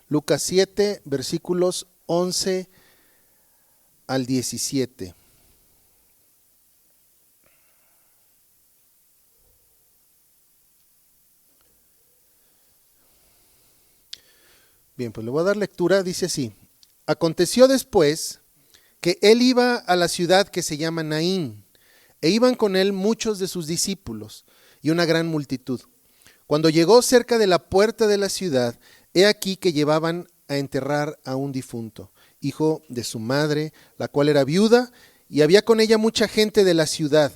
Lucas 7, versículos 11 al 17. Bien, pues le voy a dar lectura, dice así. Aconteció después que él iba a la ciudad que se llama Naín, e iban con él muchos de sus discípulos y una gran multitud. Cuando llegó cerca de la puerta de la ciudad, he aquí que llevaban a enterrar a un difunto, hijo de su madre, la cual era viuda, y había con ella mucha gente de la ciudad.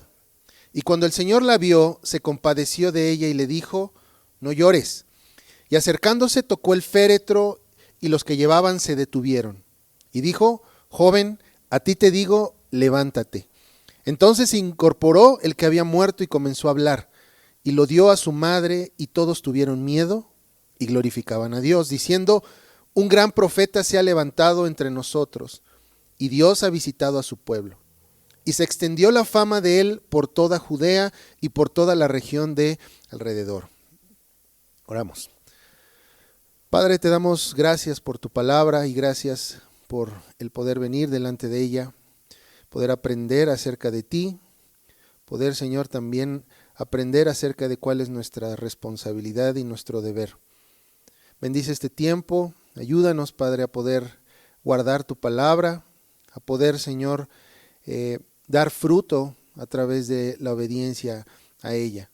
Y cuando el Señor la vio, se compadeció de ella y le dijo, no llores. Y acercándose tocó el féretro, y los que llevaban se detuvieron. Y dijo, joven, a ti te digo, levántate. Entonces se incorporó el que había muerto y comenzó a hablar, y lo dio a su madre, y todos tuvieron miedo y glorificaban a Dios, diciendo, un gran profeta se ha levantado entre nosotros, y Dios ha visitado a su pueblo. Y se extendió la fama de él por toda Judea y por toda la región de alrededor. Oramos. Padre, te damos gracias por tu palabra y gracias por el poder venir delante de ella, poder aprender acerca de ti, poder, Señor, también aprender acerca de cuál es nuestra responsabilidad y nuestro deber. Bendice este tiempo, ayúdanos, Padre, a poder guardar tu palabra, a poder, Señor, dar fruto a través de la obediencia a ella.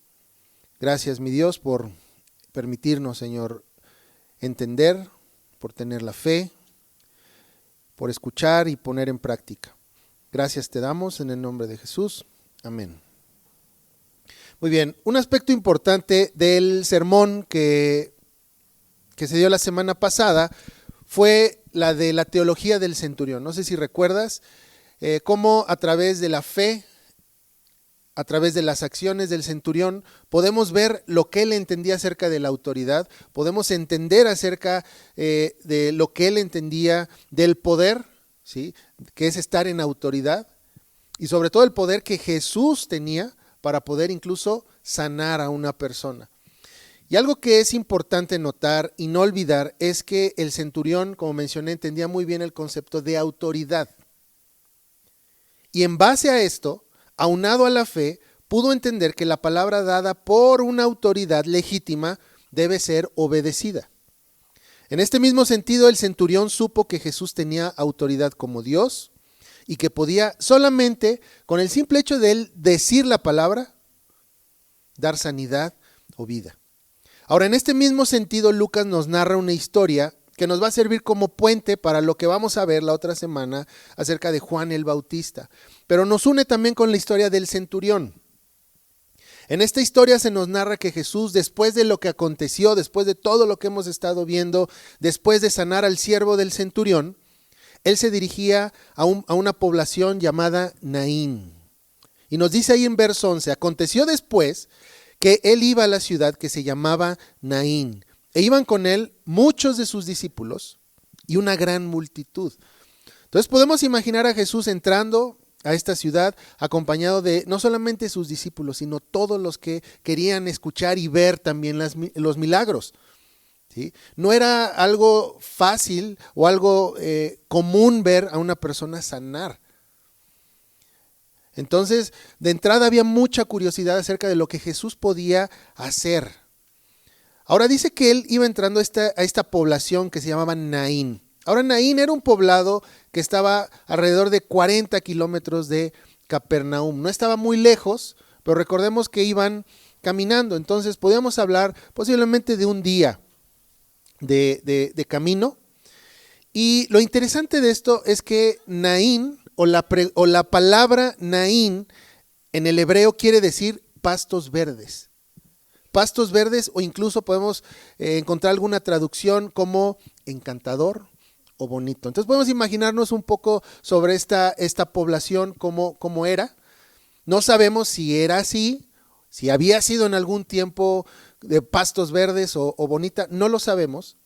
Gracias, mi Dios, por permitirnos, Señor, entender, por tener la fe, por escuchar y poner en práctica. Gracias te damos en el nombre de Jesús. Amén. Muy bien, un aspecto importante del sermón que se dio la semana pasada fue la de la teología del centurión. No sé si recuerdas cómo a través de la fe, a través de las acciones del centurión, podemos ver lo que él entendía acerca de la autoridad, podemos entender acerca de lo que él entendía del poder, ¿sí? Que es estar en autoridad, y sobre todo el poder que Jesús tenía para poder incluso sanar a una persona. Y algo que es importante notar y no olvidar es que el centurión, como mencioné, entendía muy bien el concepto de autoridad. Y en base a esto, aunado a la fe, pudo entender que la palabra dada por una autoridad legítima debe ser obedecida. En este mismo sentido, el centurión supo que Jesús tenía autoridad como Dios y que podía solamente, con el simple hecho de él decir la palabra, dar sanidad o vida. Ahora, en este mismo sentido, Lucas nos narra una historia que nos va a servir como puente para lo que vamos a ver la otra semana acerca de Juan el Bautista. Pero nos une también con la historia del centurión. En esta historia se nos narra que Jesús, después de lo que aconteció, después de todo lo que hemos estado viendo, después de sanar al siervo del centurión, él se dirigía a una población llamada Naín. Y nos dice ahí en verso 11, aconteció después que él iba a la ciudad que se llamaba Naín, e iban con él muchos de sus discípulos y una gran multitud. Entonces podemos imaginar a Jesús entrando a esta ciudad acompañado de no solamente sus discípulos, sino todos los que querían escuchar y ver también los milagros. ¿Sí? No era algo fácil o algo común ver a una persona sanar. Entonces, de entrada había mucha curiosidad acerca de lo que Jesús podía hacer. Ahora dice que él iba entrando a esta población que se llamaba Naín. Ahora Naín era un poblado que estaba alrededor de 40 kilómetros de Capernaum. No estaba muy lejos, pero recordemos que iban caminando. Entonces podíamos hablar posiblemente de un día de camino. Y lo interesante de esto es que Naín, o la palabra Naín en el hebreo quiere decir pastos verdes. Pastos verdes, o incluso podemos encontrar alguna traducción como encantador o bonito. Entonces podemos imaginarnos un poco sobre esta población cómo era. No sabemos si era así, si había sido en algún tiempo de pastos verdes o bonita, no lo sabemos.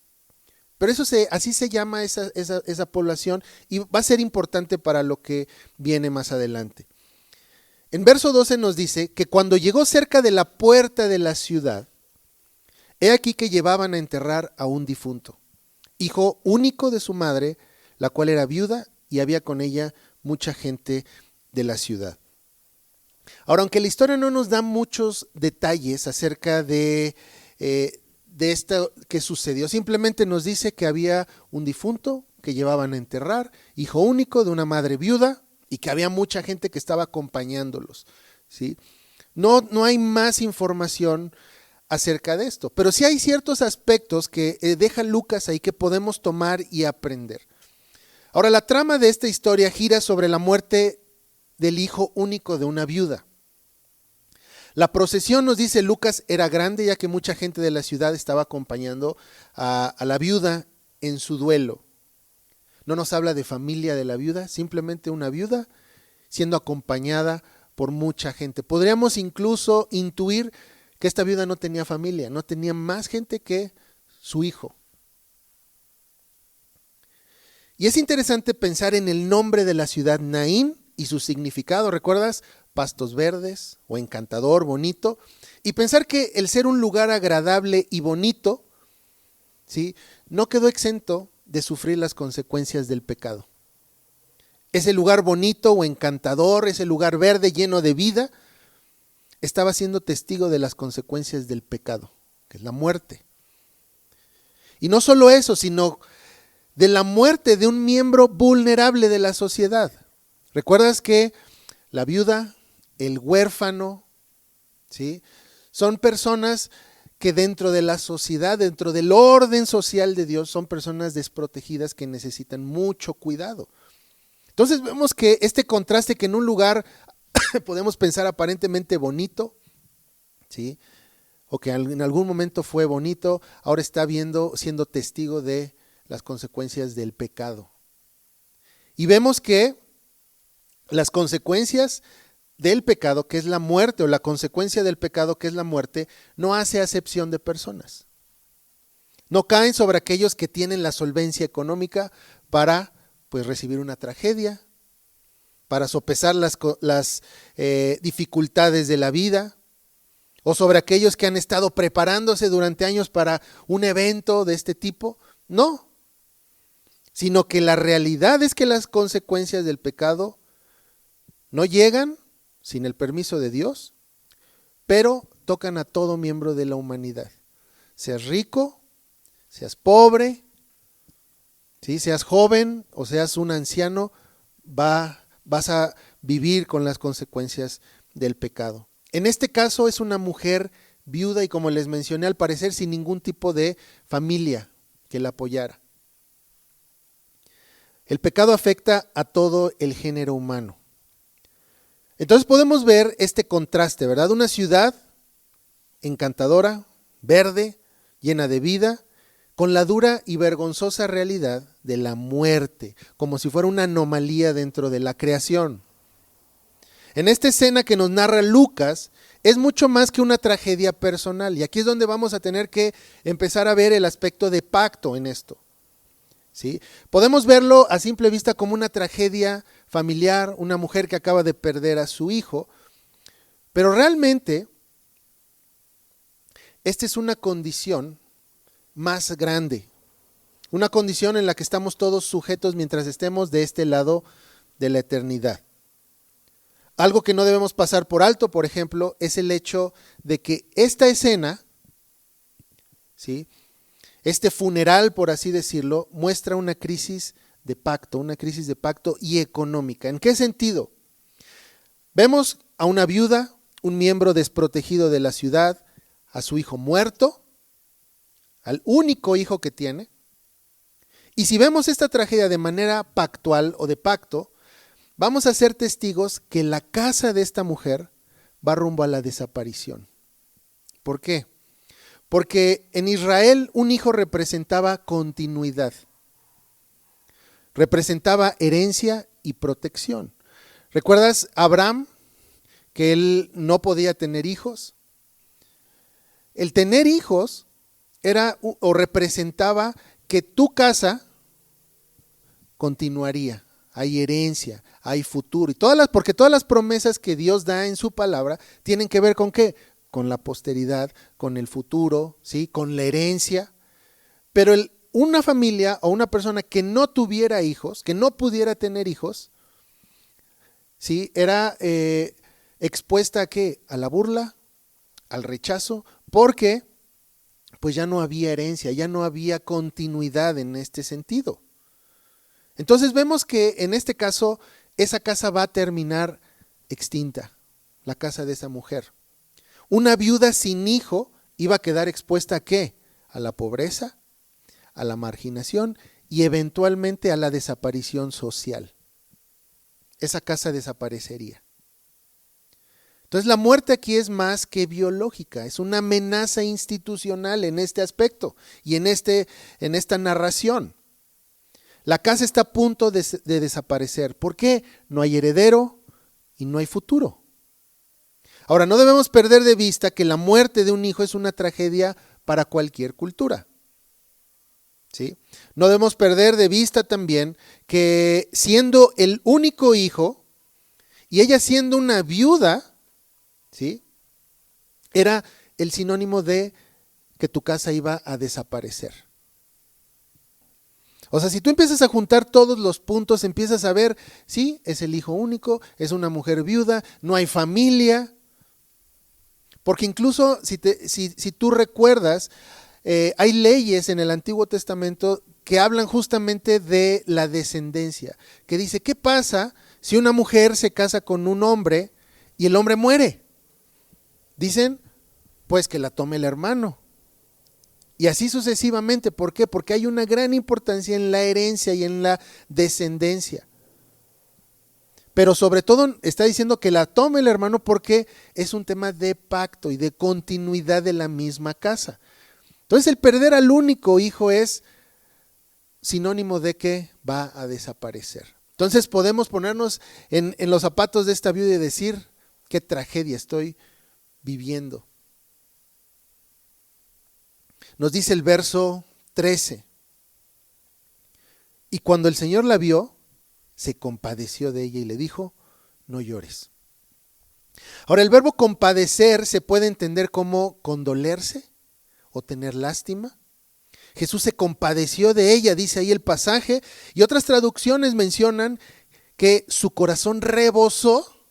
Pero así se llama esa población y va a ser importante para lo que viene más adelante. En verso 12 nos dice que cuando llegó cerca de la puerta de la ciudad, he aquí que llevaban a enterrar a un difunto, hijo único de su madre, la cual era viuda y había con ella mucha gente de la ciudad. Ahora, aunque la historia no nos da muchos detalles acerca de esto que sucedió, simplemente nos dice que había un difunto que llevaban a enterrar, hijo único de una madre viuda, y que había mucha gente que estaba acompañándolos, ¿sí? No hay más información acerca de esto, pero sí hay ciertos aspectos que deja Lucas ahí que podemos tomar y aprender. Ahora, la trama de esta historia gira sobre la muerte del hijo único de una viuda. La procesión, nos dice Lucas, era grande, ya que mucha gente de la ciudad estaba acompañando a la viuda en su duelo. No nos habla de familia de la viuda, simplemente una viuda siendo acompañada por mucha gente. Podríamos incluso intuir que esta viuda no tenía familia, no tenía más gente que su hijo. Y es interesante pensar en el nombre de la ciudad, Naín, y su significado. ¿Recuerdas? Pastos verdes o encantador, bonito. Y pensar que el ser un lugar agradable y bonito, ¿sí?, no quedó exento de sufrir las consecuencias del pecado. Ese lugar bonito o encantador, ese lugar verde lleno de vida, estaba siendo testigo de las consecuencias del pecado, que es la muerte. Y no solo eso, sino de la muerte de un miembro vulnerable de la sociedad. ¿Recuerdas que la viuda, el huérfano, ¿sí?, son personas que dentro de la sociedad, dentro del orden social de Dios, son personas desprotegidas que necesitan mucho cuidado? Entonces vemos que este contraste, que en un lugar podemos pensar aparentemente bonito, ¿sí?, o que en algún momento fue bonito, ahora está siendo testigo de las consecuencias del pecado. Y vemos que las consecuencias del pecado, que es la muerte, o la consecuencia del pecado, que es la muerte, no hace acepción de personas. No caen sobre aquellos que tienen la solvencia económica para, pues, recibir una tragedia, para sopesar las dificultades de la vida, o sobre aquellos que han estado preparándose durante años para un evento de este tipo. No, sino que la realidad es que las consecuencias del pecado no llegan sin el permiso de Dios, pero tocan a todo miembro de la humanidad. Seas rico, seas pobre, ¿sí?, seas joven o seas un anciano, vas a vivir con las consecuencias del pecado. En este caso es una mujer viuda y, como les mencioné, al parecer sin ningún tipo de familia que la apoyara. El pecado afecta a todo el género humano. Entonces podemos ver este contraste, ¿verdad? Una ciudad encantadora, verde, llena de vida, con la dura y vergonzosa realidad de la muerte, como si fuera una anomalía dentro de la creación. En esta escena que nos narra Lucas, es mucho más que una tragedia personal, y aquí es donde vamos a tener que empezar a ver el aspecto de pacto en esto, ¿sí? Podemos verlo a simple vista como una tragedia familiar, una mujer que acaba de perder a su hijo, pero realmente esta es una condición más grande, una condición en la que estamos todos sujetos mientras estemos de este lado de la eternidad. Algo que no debemos pasar por alto, por ejemplo, es el hecho de que esta escena, ¿sí?, este funeral, por así decirlo, muestra una crisis de pacto y económica. ¿En qué sentido? Vemos a una viuda, un miembro desprotegido de la ciudad, a su hijo muerto, al único hijo que tiene. Y si vemos esta tragedia de manera pactual o de pacto, vamos a ser testigos que la casa de esta mujer va rumbo a la desaparición. ¿Por qué? Porque en Israel un hijo representaba continuidad, representaba herencia y protección. ¿Recuerdas a Abraham, que él no podía tener hijos? El tener hijos era o representaba que tu casa continuaría, hay herencia, hay futuro, porque todas las promesas que Dios da en su palabra tienen que ver con ¿qué? Con la posteridad, con el futuro, ¿sí?, con la herencia. Pero una familia o una persona que no tuviera hijos, que no pudiera tener hijos, ¿sí? Era expuesta ¿a qué? A la burla, al rechazo, porque pues ya no había herencia, ya no había continuidad en este sentido. Entonces vemos que en este caso esa casa va a terminar extinta, la casa de esa mujer. Una viuda sin hijo iba a quedar expuesta ¿a qué? A la pobreza, a la marginación y eventualmente a la desaparición social. Esa casa desaparecería. Entonces la muerte aquí es más que biológica, es una amenaza institucional en este aspecto y en esta narración. La casa está a punto de desaparecer. ¿Por qué? No hay heredero y no hay futuro. Ahora, no debemos perder de vista que la muerte de un hijo es una tragedia para cualquier cultura. ¿Sí? No debemos perder de vista también que siendo el único hijo y ella siendo una viuda, ¿sí? Era el sinónimo de que tu casa iba a desaparecer. O sea, si tú empiezas a juntar todos los puntos, empiezas a ver, sí, es el hijo único, es una mujer viuda, no hay familia. Porque incluso si tú recuerdas, hay leyes en el Antiguo Testamento que hablan justamente de la descendencia, que dice, ¿qué pasa si una mujer se casa con un hombre y el hombre muere? Dicen, pues que la tome el hermano. Y así sucesivamente. ¿Por qué? Porque hay una gran importancia en la herencia y en la descendencia. Pero sobre todo está diciendo que la tome el hermano porque es un tema de pacto y de continuidad de la misma casa. Entonces el perder al único hijo es sinónimo de que va a desaparecer. Entonces podemos ponernos en los zapatos de esta viuda y decir, qué tragedia estoy viviendo. Nos dice el verso 13. Y cuando el Señor la vio, se compadeció de ella y le dijo, no llores. Ahora, el verbo compadecer se puede entender como condolerse o tener lástima. Jesús se compadeció de ella, dice ahí el pasaje, y otras traducciones mencionan que su corazón rebosó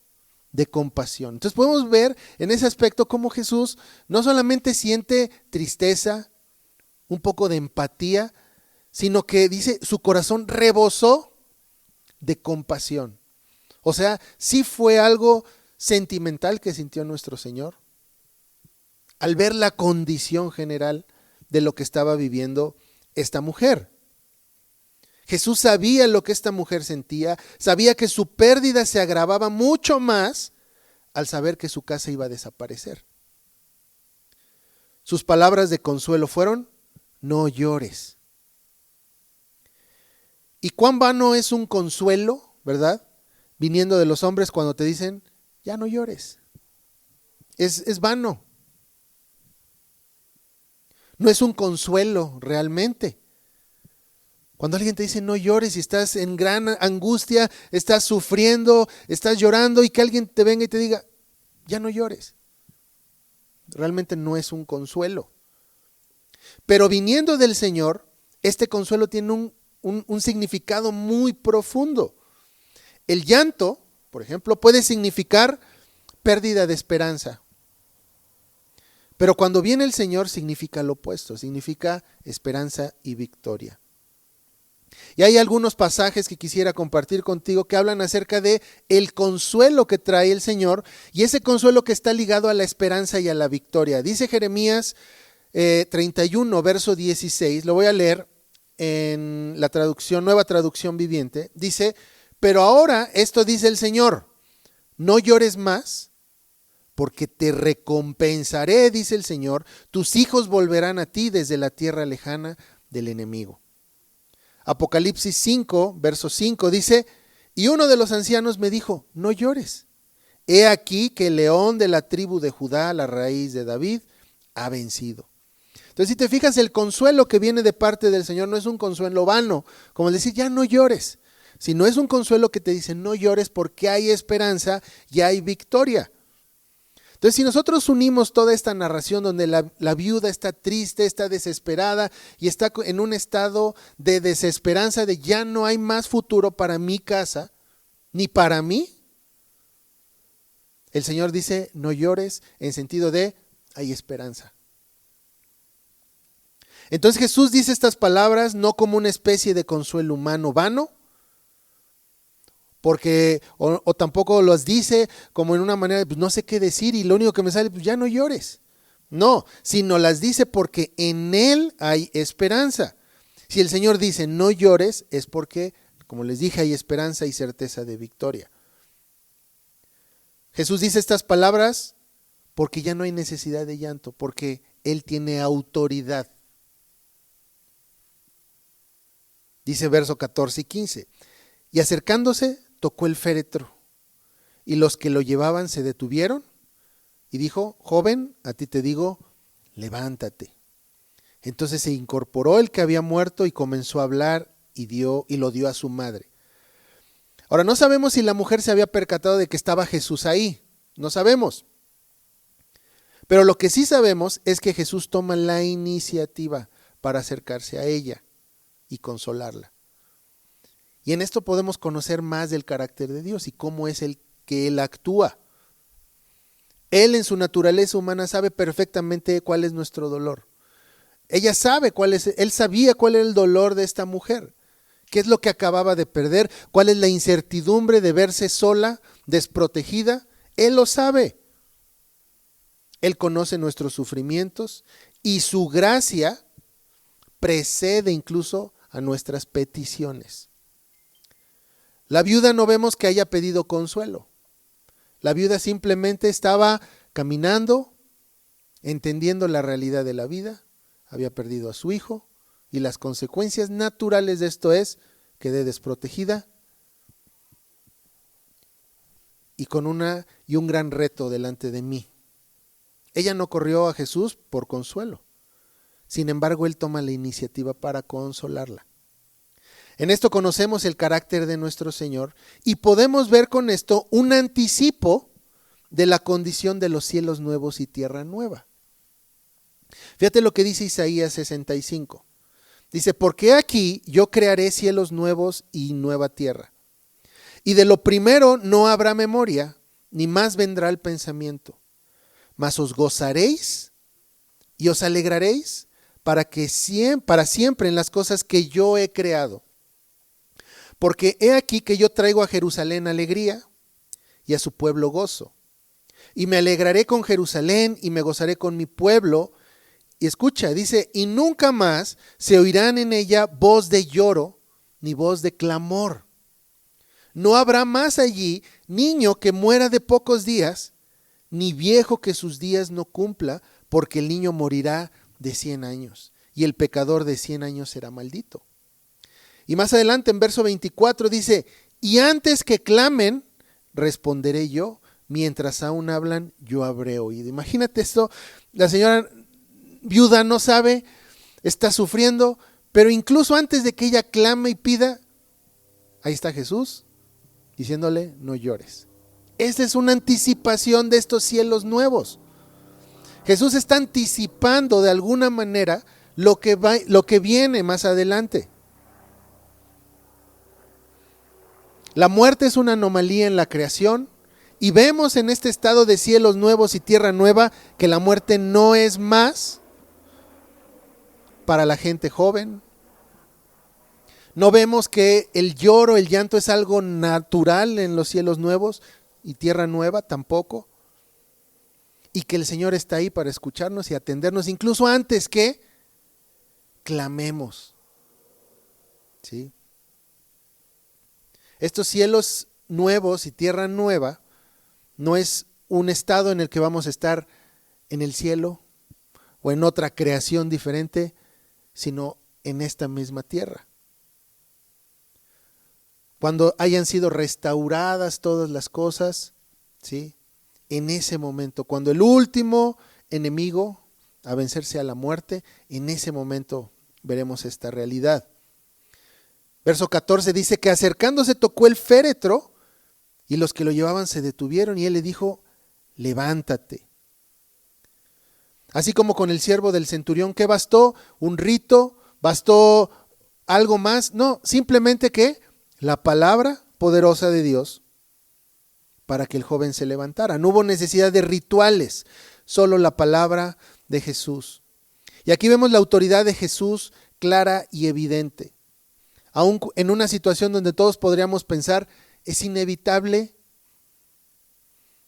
de compasión. Entonces podemos ver en ese aspecto cómo Jesús no solamente siente tristeza, un poco de empatía, sino que dice su corazón rebosó de compasión. O sea, sí fue algo sentimental que sintió nuestro Señor al ver la condición general de lo que estaba viviendo esta mujer. Jesús sabía lo que esta mujer sentía, sabía que su pérdida se agravaba mucho más al saber que su casa iba a desaparecer. Sus palabras de consuelo fueron, no llores. Y cuán vano es un consuelo, ¿verdad? Viniendo de los hombres cuando te dicen, ya no llores. Es vano. No es un consuelo realmente. Cuando alguien te dice no llores y estás en gran angustia, estás sufriendo, estás llorando y que alguien te venga y te diga, ya no llores. Realmente no es un consuelo. Pero viniendo del Señor, este consuelo tiene un significado muy profundo. El llanto, por ejemplo, puede significar pérdida de esperanza. Pero cuando viene el Señor significa lo opuesto, significa esperanza y victoria. Y hay algunos pasajes que quisiera compartir contigo que hablan acerca de el consuelo que trae el Señor y ese consuelo que está ligado a la esperanza y a la victoria. Dice Jeremías 31, verso 16, lo voy a leer en la traducción, Nueva Traducción Viviente. Dice, pero ahora esto dice el Señor, no llores más, porque te recompensaré, dice el Señor, tus hijos volverán a ti desde la tierra lejana del enemigo. Apocalipsis 5, verso 5 dice, y uno de los ancianos me dijo, no llores. He aquí que el león de la tribu de Judá, la raíz de David, ha vencido. Entonces, si te fijas, el consuelo que viene de parte del Señor no es un consuelo vano, como decir, ya no llores, sino es un consuelo que te dice, no llores porque hay esperanza y hay victoria. Entonces, si nosotros unimos toda esta narración donde la viuda está triste, está desesperada y está en un estado de desesperanza de ya no hay más futuro para mi casa, ni para mí, el Señor dice, no llores, en sentido de hay esperanza. Entonces Jesús dice estas palabras no como una especie de consuelo humano vano, porque o tampoco los dice como en una manera de pues no sé qué decir y lo único que me sale pues ya no llores. No, sino las dice porque en Él hay esperanza. Si el Señor dice no llores es porque, como les dije, hay esperanza y certeza de victoria. Jesús dice estas palabras porque ya no hay necesidad de llanto, porque Él tiene autoridad. Dice verso 14 y 15. Y acercándose, tocó el féretro, y los que lo llevaban se detuvieron, y dijo, joven, a ti te digo, levántate. Entonces se incorporó el que había muerto y comenzó a hablar y lo dio a su madre. Ahora, no sabemos si la mujer se había percatado de que estaba Jesús ahí, no sabemos. Pero lo que sí sabemos es que Jesús toma la iniciativa para acercarse a ella y consolarla. Y en esto podemos conocer más del carácter de Dios y cómo es el que Él actúa. Él en su naturaleza humana sabe perfectamente cuál es nuestro dolor. Él sabía cuál era el dolor de esta mujer. ¿Qué es lo que acababa de perder? ¿Cuál es la incertidumbre de verse sola, desprotegida? Él lo sabe. Él conoce nuestros sufrimientos y su gracia precede incluso a nuestras peticiones. La viuda no vemos que haya pedido consuelo. La viuda simplemente estaba caminando, entendiendo la realidad de la vida, había perdido a su hijo y las consecuencias naturales de esto es quedé desprotegida y con un gran reto delante de mí. Ella no corrió a Jesús por consuelo. Sin embargo, Él toma la iniciativa para consolarla. En esto conocemos el carácter de nuestro Señor y podemos ver con esto un anticipo de la condición de los cielos nuevos y tierra nueva. Fíjate lo que dice Isaías 65. Dice, porque aquí yo crearé cielos nuevos y nueva tierra. Y de lo primero no habrá memoria, ni más vendrá el pensamiento. Mas os gozaréis y os alegraréis para siempre en las cosas que yo he creado. Porque he aquí que yo traigo a Jerusalén alegría y a su pueblo gozo. Y me alegraré con Jerusalén y me gozaré con mi pueblo. Y escucha, dice, y nunca más se oirán en ella voz de lloro ni voz de clamor. No habrá más allí niño que muera de pocos días, ni viejo que sus días no cumpla, porque el niño morirá de 100 años y el pecador de 100 años será maldito. Y más adelante en verso 24 dice, y antes que clamen, responderé yo, mientras aún hablan, yo habré oído. Imagínate esto, la señora viuda no sabe, está sufriendo, pero incluso antes de que ella clame y pida, ahí está Jesús diciéndole, no llores. Esta es una anticipación de estos cielos nuevos. Jesús está anticipando de alguna manera lo que viene más adelante. La muerte es una anomalía en la creación y vemos en este estado de cielos nuevos y tierra nueva que la muerte no es más para la gente joven. No vemos que el lloro, el llanto es algo natural en los cielos nuevos y tierra nueva tampoco. Y que el Señor está ahí para escucharnos y atendernos incluso antes que clamemos. ¿Sí? Estos cielos nuevos y tierra nueva no es un estado en el que vamos a estar en el cielo o en otra creación diferente, sino en esta misma tierra. Cuando hayan sido restauradas todas las cosas, ¿sí? En ese momento, cuando el último enemigo a vencerse a la muerte, en ese momento veremos esta realidad. Verso 14 dice que acercándose tocó el féretro y los que lo llevaban se detuvieron y él le dijo, levántate. Así como con el siervo del centurión, ¿qué bastó? ¿Un rito? ¿Bastó algo más? No, simplemente que la palabra poderosa de Dios para que el joven se levantara. No hubo necesidad de rituales, solo la palabra de Jesús. Y aquí vemos la autoridad de Jesús clara y evidente. Aún en una situación donde todos podríamos pensar, es inevitable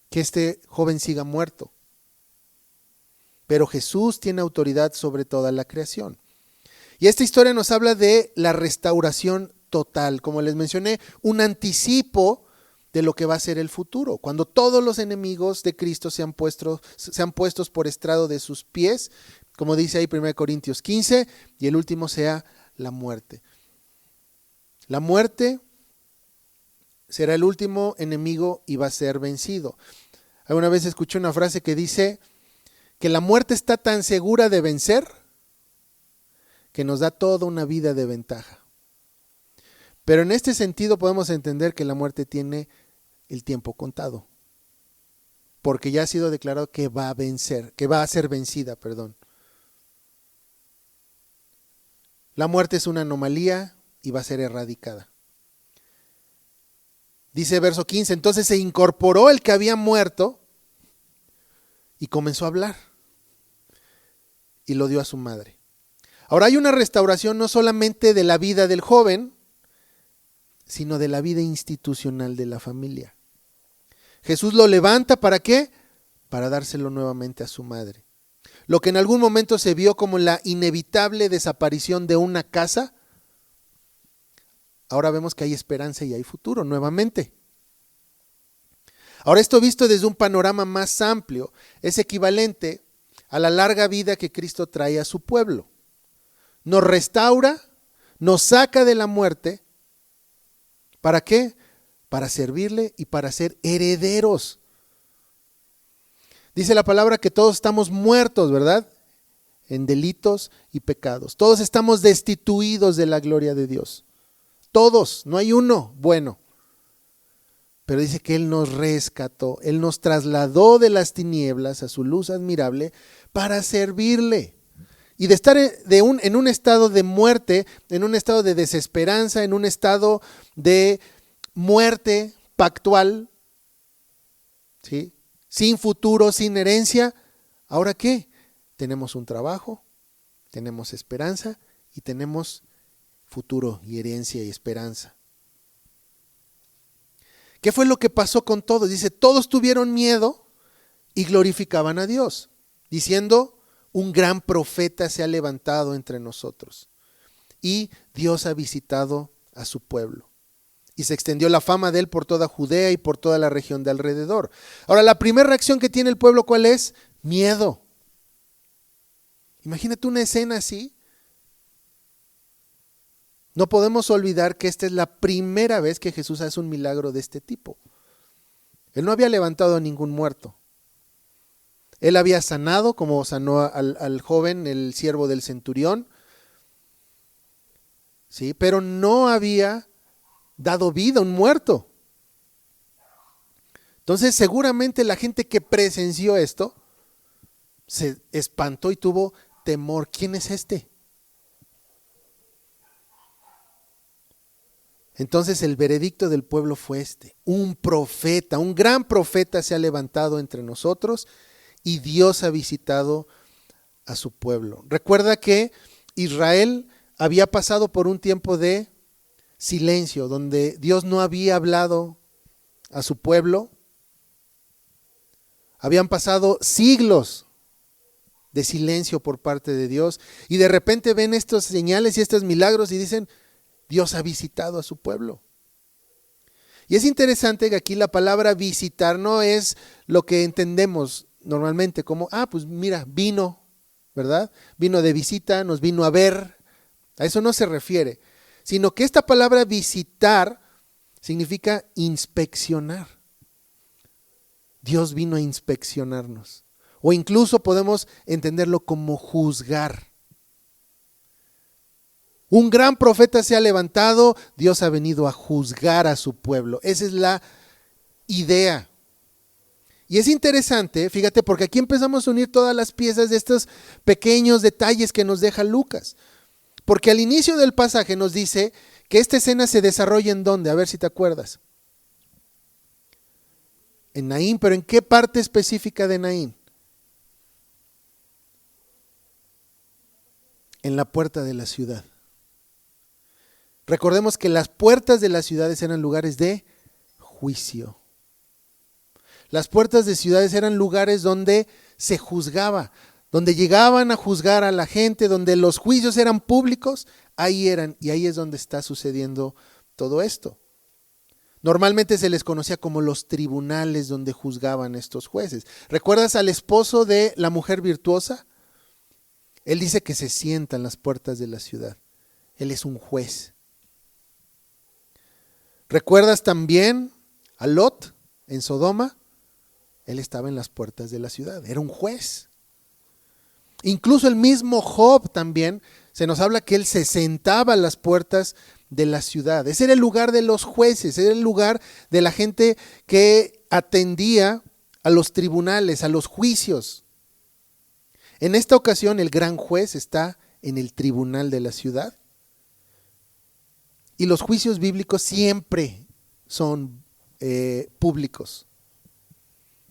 que este joven siga muerto. Pero Jesús tiene autoridad sobre toda la creación. Y esta historia nos habla de la restauración total. Como les mencioné, un anticipo de lo que va a ser el futuro. Cuando todos los enemigos de Cristo sean puestos por estrado de sus pies, como dice ahí 1 Corintios 15, y el último sea la muerte. La muerte será el último enemigo y va a ser vencido. Alguna vez escuché una frase que dice que la muerte está tan segura de vencer que nos da toda una vida de ventaja. Pero en este sentido podemos entender que la muerte tiene el tiempo contado, porque ya ha sido declarado que va a vencer, que va a ser vencida, perdón. La muerte es una anomalía y va a ser erradicada. Dice verso 15, entonces se incorporó el que había muerto y comenzó a hablar y lo dio a su madre. Ahora hay una restauración no solamente de la vida del joven, sino de la vida institucional de la familia. Jesús lo levanta, ¿para qué? Para dárselo nuevamente a su madre. Lo que en algún momento se vio como la inevitable desaparición de una casa, ahora vemos que hay esperanza y hay futuro nuevamente. Ahora esto visto desde un panorama más amplio, es equivalente a la larga vida que Cristo trae a su pueblo. Nos restaura, nos saca de la muerte. ¿Para qué? Para servirle y para ser herederos. Dice la palabra que todos estamos muertos, ¿verdad? En delitos y pecados. Todos estamos destituidos de la gloria de Dios. Todos, no hay uno bueno. Pero dice que Él nos rescató, Él nos trasladó de las tinieblas a su luz admirable para servirle. Y de estar en un estado de muerte, en un estado de desesperanza, en un estado de muerte pactual, ¿sí? Sin futuro, sin herencia. ¿Ahora qué? Tenemos un trabajo, tenemos esperanza y tenemos futuro y herencia y esperanza. ¿Qué fue lo que pasó con todos? Dice, todos tuvieron miedo y glorificaban a Dios, diciendo, un gran profeta se ha levantado entre nosotros y Dios ha visitado a su pueblo. Y se extendió la fama de él por toda Judea y por toda la región de alrededor. Ahora, la primera reacción que tiene el pueblo, ¿cuál es? Miedo. Imagínate una escena así. No podemos olvidar que esta es la primera vez que Jesús hace un milagro de este tipo. Él no había levantado a ningún muerto. Él había sanado, como sanó al joven, el siervo del centurión, ¿sí? Pero no había dado vida a un muerto. Entonces seguramente la gente que presenció esto se espantó y tuvo temor. ¿Quién es este? Entonces el veredicto del pueblo fue este: un profeta, un gran profeta se ha levantado entre nosotros y Dios ha visitado a su pueblo. Recuerda que Israel había pasado por un tiempo de silencio, donde Dios no había hablado a su pueblo. Habían pasado siglos de silencio por parte de Dios y de repente ven estas señales y estos milagros y dicen, Dios ha visitado a su pueblo. Y es interesante que aquí la palabra visitar no es lo que entendemos normalmente como, pues mira, vino, ¿verdad? Vino de visita, nos vino a ver. A eso no se refiere, sino que esta palabra visitar significa inspeccionar. Dios vino a inspeccionarnos. O incluso podemos entenderlo como juzgar. Un gran profeta se ha levantado, Dios ha venido a juzgar a su pueblo. Esa es la idea. Y es interesante, fíjate, porque aquí empezamos a unir todas las piezas de estos pequeños detalles que nos deja Lucas. Porque al inicio del pasaje nos dice que esta escena se desarrolla ¿en dónde? A ver si te acuerdas. En Naín, pero ¿en qué parte específica de Naín? En la puerta de la ciudad. Recordemos que las puertas de las ciudades eran lugares de juicio. Las puertas de ciudades eran lugares donde se juzgaba, donde llegaban a juzgar a la gente, donde los juicios eran públicos, ahí eran, y ahí es donde está sucediendo todo esto. Normalmente se les conocía como los tribunales donde juzgaban estos jueces. ¿Recuerdas al esposo de la mujer virtuosa? Él dice que se sienta en las puertas de la ciudad. Él es un juez. ¿Recuerdas también a Lot en Sodoma? Él estaba en las puertas de la ciudad, era un juez. Incluso el mismo Job también, se nos habla que él se sentaba a las puertas de la ciudad. Ese era el lugar de los jueces, era el lugar de la gente que atendía a los tribunales, a los juicios. En esta ocasión el gran juez está en el tribunal de la ciudad. Y los juicios bíblicos siempre son públicos.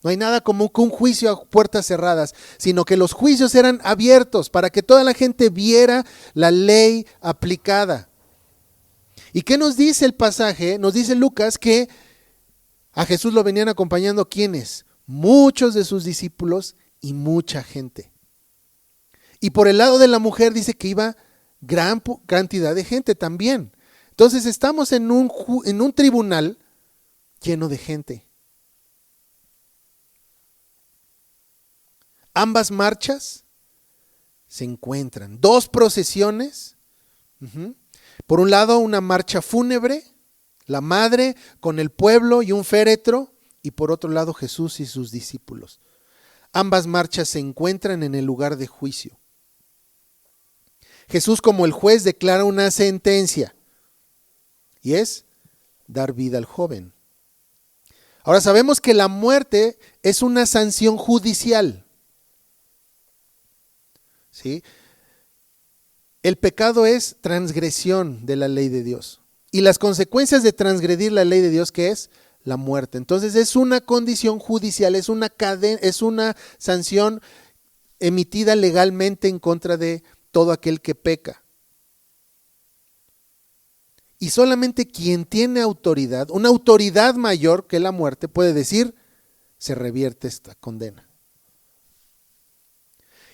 No hay nada como que un juicio a puertas cerradas, sino que los juicios eran abiertos para que toda la gente viera la ley aplicada. ¿Y qué nos dice el pasaje? Nos dice Lucas que a Jesús lo venían acompañando ¿quiénes? Muchos de sus discípulos y mucha gente. Y por el lado de la mujer dice que iba gran cantidad de gente también. Entonces estamos en un tribunal lleno de gente. Ambas marchas se encuentran. Dos procesiones. Por un lado, una marcha fúnebre, la madre con el pueblo y un féretro. Y por otro lado, Jesús y sus discípulos. Ambas marchas se encuentran en el lugar de juicio. Jesús, como el juez, declara una sentencia. Y es dar vida al joven. Ahora sabemos que la muerte es una sanción judicial. ¿Sí? El pecado es transgresión de la ley de Dios. Y las consecuencias de transgredir la ley de Dios, ¿qué es? La muerte. Entonces es una condición judicial, es una sanción emitida legalmente en contra de todo aquel que peca. Y solamente quien tiene autoridad, una autoridad mayor que la muerte, puede decir, se revierte esta condena.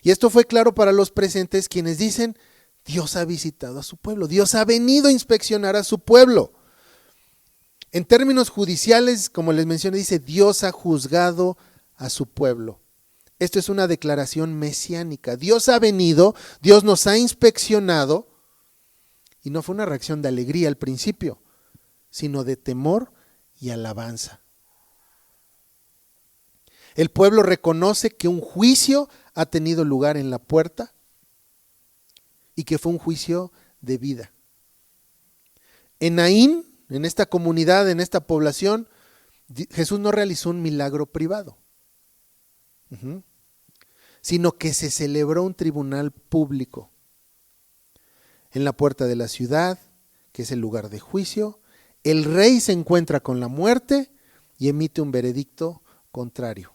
Y esto fue claro para los presentes quienes dicen, Dios ha visitado a su pueblo, Dios ha venido a inspeccionar a su pueblo. En términos judiciales, como les mencioné, dice, Dios ha juzgado a su pueblo. Esto es una declaración mesiánica. Dios ha venido, Dios nos ha inspeccionado, y no fue una reacción de alegría al principio, sino de temor y alabanza. El pueblo reconoce que un juicio ha tenido lugar en la puerta y que fue un juicio de vida. En Naín, en esta comunidad, en esta población, Jesús no realizó un milagro privado, sino que se celebró un tribunal público en la puerta de la ciudad, que es el lugar de juicio. El rey se encuentra con la muerte y emite un veredicto contrario.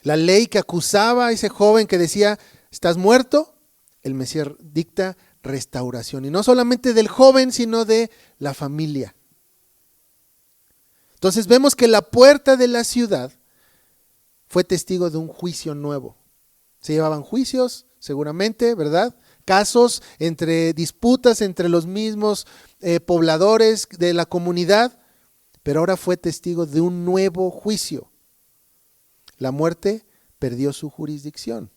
La ley que acusaba a ese joven que decía, estás muerto, el Mesías dicta restauración. Y no solamente del joven, sino de la familia. Entonces vemos que la puerta de la ciudad fue testigo de un juicio nuevo. Se llevaban juicios, seguramente, ¿verdad? Casos entre disputas entre los mismos pobladores de la comunidad, pero ahora fue testigo de un nuevo juicio. La muerte perdió su jurisdicción.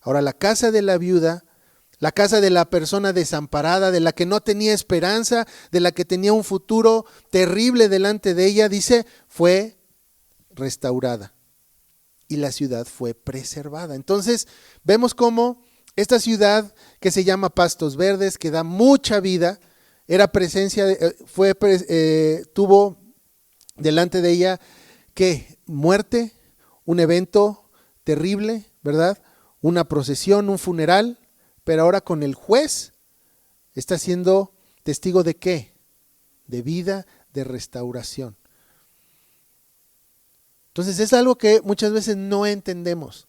Ahora la casa de la viuda, la casa de la persona desamparada, de la que no tenía esperanza, de la que tenía un futuro terrible delante de ella, dice, fue restaurada y la ciudad fue preservada. Entonces vemos cómo esta ciudad que se llama Pastos Verdes, que da mucha vida, era presencia, tuvo delante de ella, ¿qué? Muerte, un evento terrible, ¿verdad? Una procesión, un funeral, pero ahora con el juez está siendo testigo de ¿qué? De vida, de restauración. Entonces es algo que muchas veces no entendemos.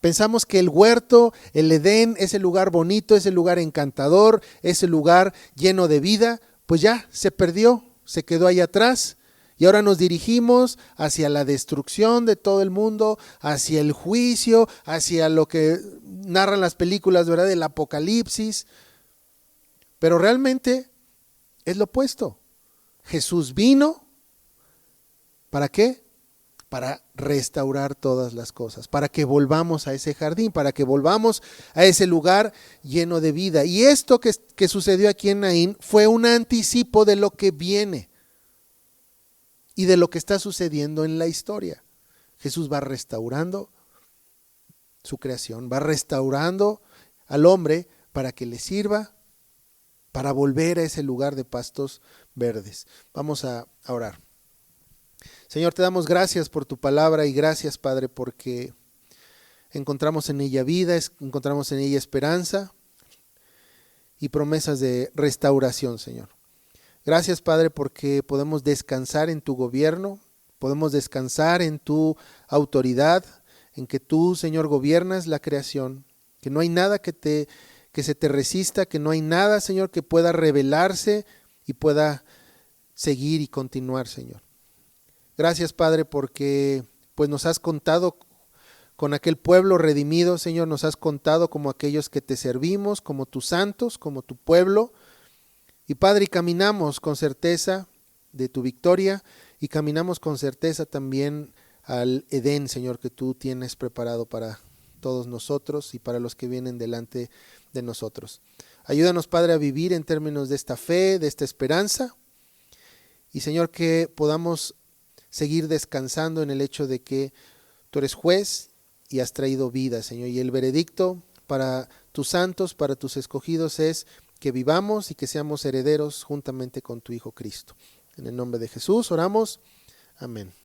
Pensamos que el huerto, el Edén, ese lugar bonito, ese lugar encantador, ese lugar lleno de vida, pues ya se perdió, se quedó ahí atrás. Y ahora nos dirigimos hacia la destrucción de todo el mundo, hacia el juicio, hacia lo que narran las películas, ¿verdad? Del Apocalipsis. Pero realmente es lo opuesto. Jesús vino, ¿para qué? Para restaurar todas las cosas, para que volvamos a ese jardín, para que volvamos a ese lugar lleno de vida. Y esto que sucedió aquí en Naín fue un anticipo de lo que viene y de lo que está sucediendo en la historia. Jesús va restaurando su creación, va restaurando al hombre para que le sirva, para volver a ese lugar de pastos verdes. Vamos a orar. Señor, te damos gracias por tu palabra y gracias, Padre, porque encontramos en ella vida, encontramos en ella esperanza y promesas de restauración, Señor. Gracias, Padre, porque podemos descansar en tu gobierno, podemos descansar en tu autoridad, en que tú, Señor, gobiernas la creación, que no hay nada que se te resista, que no hay nada, Señor, que pueda revelarse y pueda seguir y continuar, Señor. Gracias, Padre, porque pues nos has contado con aquel pueblo redimido, Señor, nos has contado como aquellos que te servimos, como tus santos, como tu pueblo. Y Padre, caminamos con certeza de tu victoria y caminamos con certeza también al Edén, Señor, que tú tienes preparado para todos nosotros y para los que vienen delante de nosotros. Ayúdanos, Padre, a vivir en términos de esta fe, de esta esperanza. Y Señor, que podamos seguir descansando en el hecho de que tú eres juez y has traído vida, Señor. Y el veredicto para tus santos, para tus escogidos es que vivamos y que seamos herederos juntamente con tu Hijo Cristo. En el nombre de Jesús oramos. Amén.